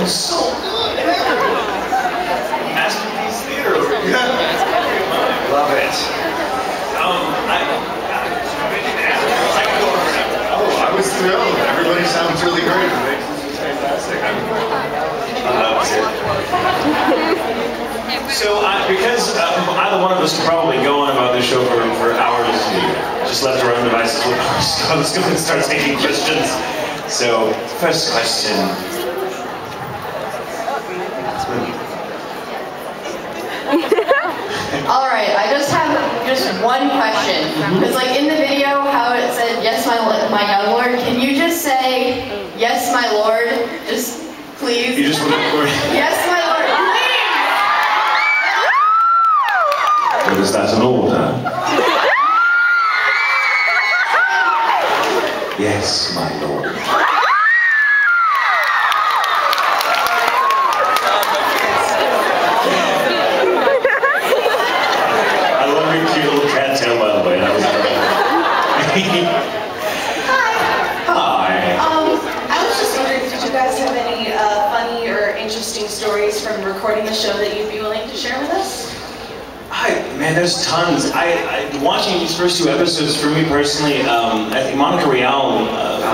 was so good. Masterpiece theater over here. Love it. I was thrilled. Everybody sounds really great. This is fantastic. I loved it. So, because either one of us could probably go on about this show for hours, just left our own devices with ours. So let's go and start taking questions. So, first question. All right, I just have one question. Because like in the video, how it said, yes, my young lord, can you just say, yes, my lord, just please? You just want to Yes, my lord, please! What is that an order? Yes, my lord. Interesting stories from recording the show that you'd be willing to share with us? Man, there's tons. Watching these first two episodes, for me personally, I think Monica Rial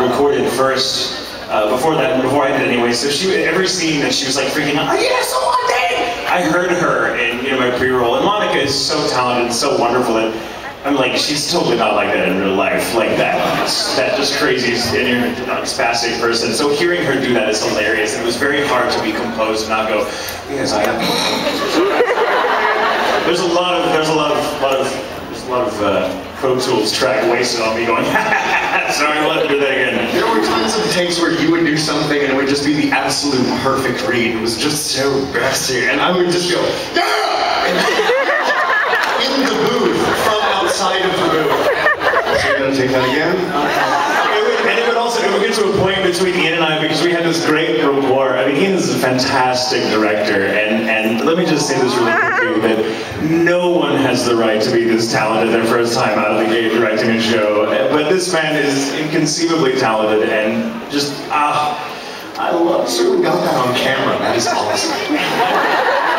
recorded first, before I did anyway, so every scene that she was like freaking out, oh yeah, so one day! I heard her in my pre-roll, and Monica is so talented and so wonderful that I'm like, she's totally not like that in real life, like that just crazy, spastic person. So hearing her do that is hilarious. It was very hard to be composed and not go, yes, I am. There's a lot of Pro Tools track wasted on me going, sorry, we'll have to do that again. There were tons of takes where you would do something and it would just be the absolute perfect read. It was just so messy, and I would just go, yeah! In the booth, from outside of the booth. So you're gonna take that again? And it would get to a point between Ian and I, because we had this great rapport. I mean, Ian is a fantastic director, and let me just say this really quickly, that no one has the right to be this talented their first time out of the gate directing a show. But this man is inconceivably talented, and just, I love So we got that on camera. That is awesome.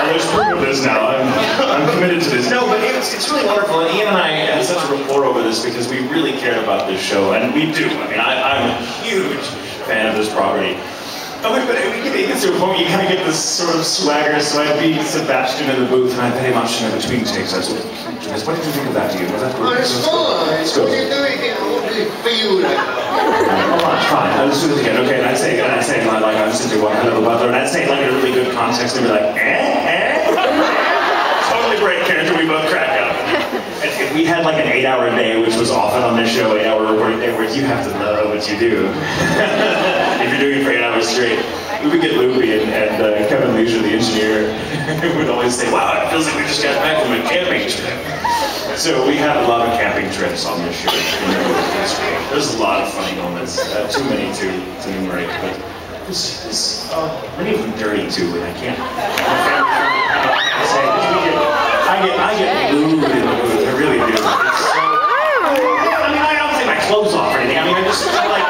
There's proof of this now. I'm committed to this. No, but it's really wonderful. And Ian and I had such a rapport over this because we really cared about this show, and we do. I mean, I'm a huge fan of this property. But it gets to a point where you kind of get this sort of swagger. So I'd be Sebastian in the booth, and I'd very much between takes. I was like, what did you think of that, Ian? Was that good? It's fine. What are you doing here? What do you feel like? Hold on, fine. Let's do this again. Okay, and I'd say like I'm simply one hell of a Butler, and I'd say like in a really good context, and be like, totally great character, we both crack up. And if we had like an 8-hour day, which was often on this show, 8-hour recording day, where you have to love what you do. If you're doing it for 8 hours straight, we would get loopy, and Kevin Leisure, the engineer, would always say, wow, it feels like we just got back from a camping trip. So we had a lot of camping trips on this show. There's a lot of funny moments, too many to enumerate, but many of them dirty too, and I can't. I get lewd in the booth, I really do. It's so, I mean, I don't take my clothes off or anything. I mean, I just like,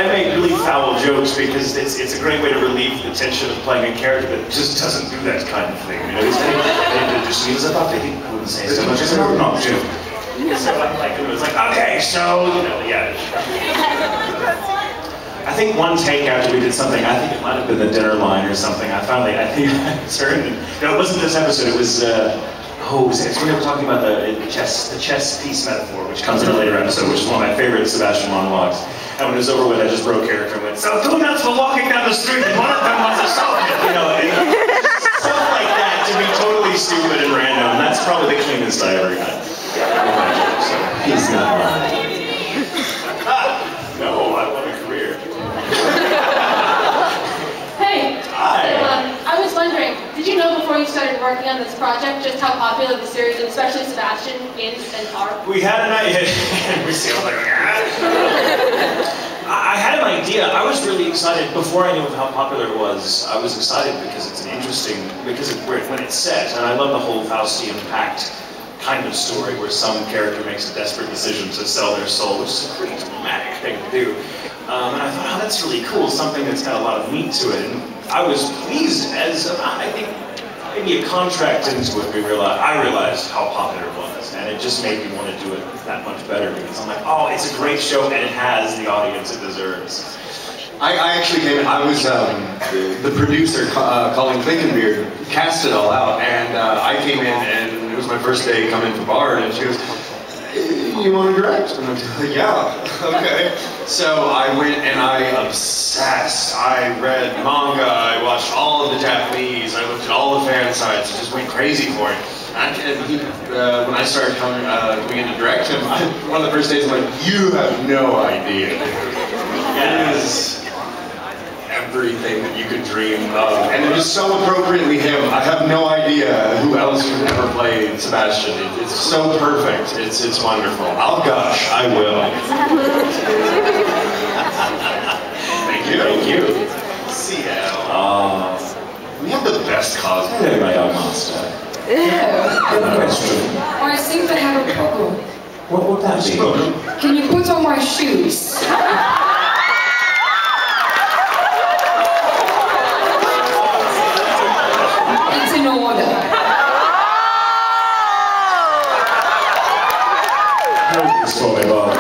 I make really foul jokes because it's a great way to relieve the tension of playing a character that just doesn't do that kind of thing. They just leaves it up. They wouldn't say so much as no, not Jim. So it was like, okay, so yeah. I think one take after we did something, I think it might have been the dinner line or something. I turned and, no, it wasn't this episode, it was, it's when they were talking about the chess piece metaphor, which comes in a later episode, which is one of my favorite Sebastian monologues. And when it was over with, I just broke character and went, so 2 nuts were walking down the street and one of them was a soldier, stuff like that to be totally stupid and random. That's probably the cleanest I ever got. So, he's not lying. No, I want a career. Hey, hi. I was wondering, did you know before you started working on this project just how popular the series, and especially Sebastian, is and are? We had an idea. We see all I had an idea. I was really excited before I knew how popular it was. I was excited because it's when it's set, and I love the whole Faustian pact kind of story where some character makes a desperate decision to sell their soul, which is a pretty dramatic thing to do. And I thought, oh, that's really cool, something that's got a lot of meat to it. And I was pleased as, I think, maybe a contract into it, I realized how popular it was. And it just made me want to do it that much better because I'm like, oh, it's a great show and it has the audience it deserves. I actually came in, I was the producer, Colin Clinkenbeard, cast it all out, and I came in and it was my first day coming to Bard, and she goes, you want to direct? And I'm like, yeah, okay. So I went and I obsessed. I read manga, I watched all of the Japanese, I looked at all the fan sites, I just went crazy for it. And when I started coming in to direct him, one of the first days I'm like, you have no idea. It is everything that you could dream of. And it is so appropriately him. I have no idea who else could ever play Sebastian. It's so perfect. It's wonderful. I'll gush. I will. Thank you. Thank you. Ciels. We have the best cosplay. Hello, my young master. I seem to have a problem. What would that be? Can you put on my shoes? It's in order. Hold this for me, Barbara.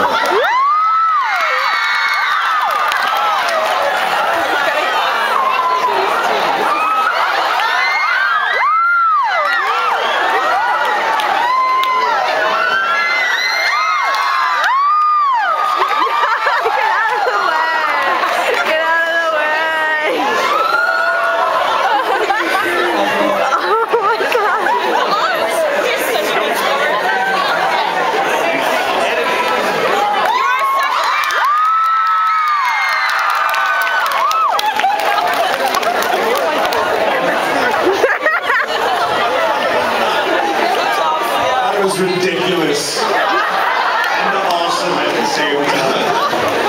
Ridiculous and awesome at the same time.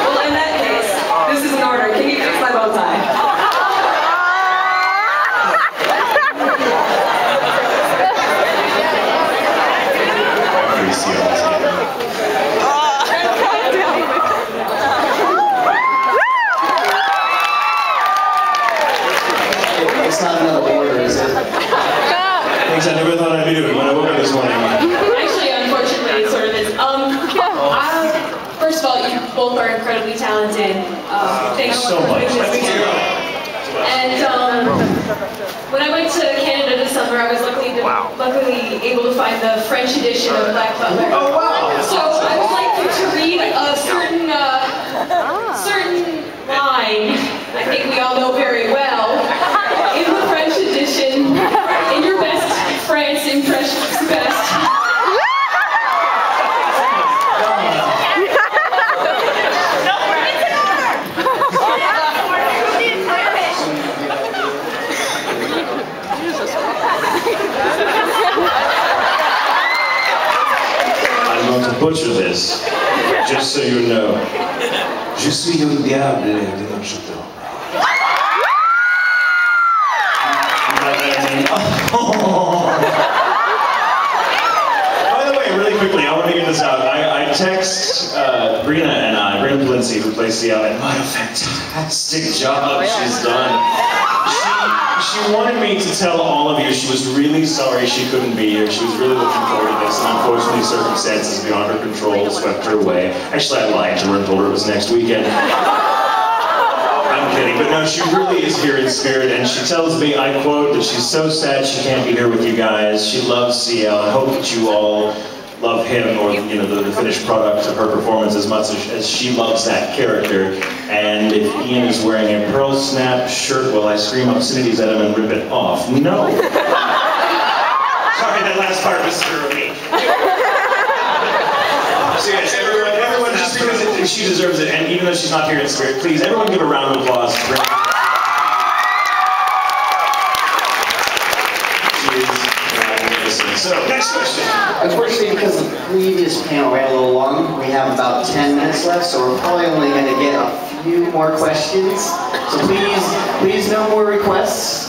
Well, in that case, this is an order. Can you fix my bow tie? Every Ciels game. It's not another order, is it? Things I never thought I'd be doing when I woke up this morning. Actually, unfortunately, it sort of is. First of all, you both are incredibly talented. Thanks so much. And when I went to Canada this summer, I was luckily able to find the French edition of Black Butler. Oh wow! So I would like you to read a certain line. I think we all know very well in the French edition. In your best France impressions, best. I'm going to butcher this, just so you know. Je suis le diable de l'enchanteur. By the way, really quickly, I want to get this out. I text Brina Lindsay, who plays Ciels, and what a fantastic job she's done. She wanted me to tell all of you she was really sorry she couldn't be here. She was really looking forward to this, and unfortunately circumstances beyond her control swept her away. Actually, I lied to her and told her it was next weekend. I'm kidding, but no, she really is here in spirit, and she tells me, I quote, that she's so sad she can't be here with you guys. She loves Ciels. I hope that you all love him, or the finished product of her performance as much as she loves that character. And if Ian is wearing a pearl snap shirt while I scream obscenities at him and rip it off, no. Sorry, that last part was through me. So yes, everyone, just because she deserves it, and even though she's not here in spirit, please, everyone give a round of applause for her. So, next question. Unfortunately, because the previous panel ran a little long, we have about 10 minutes left, so we're probably only going to get a few more questions. So please no more requests.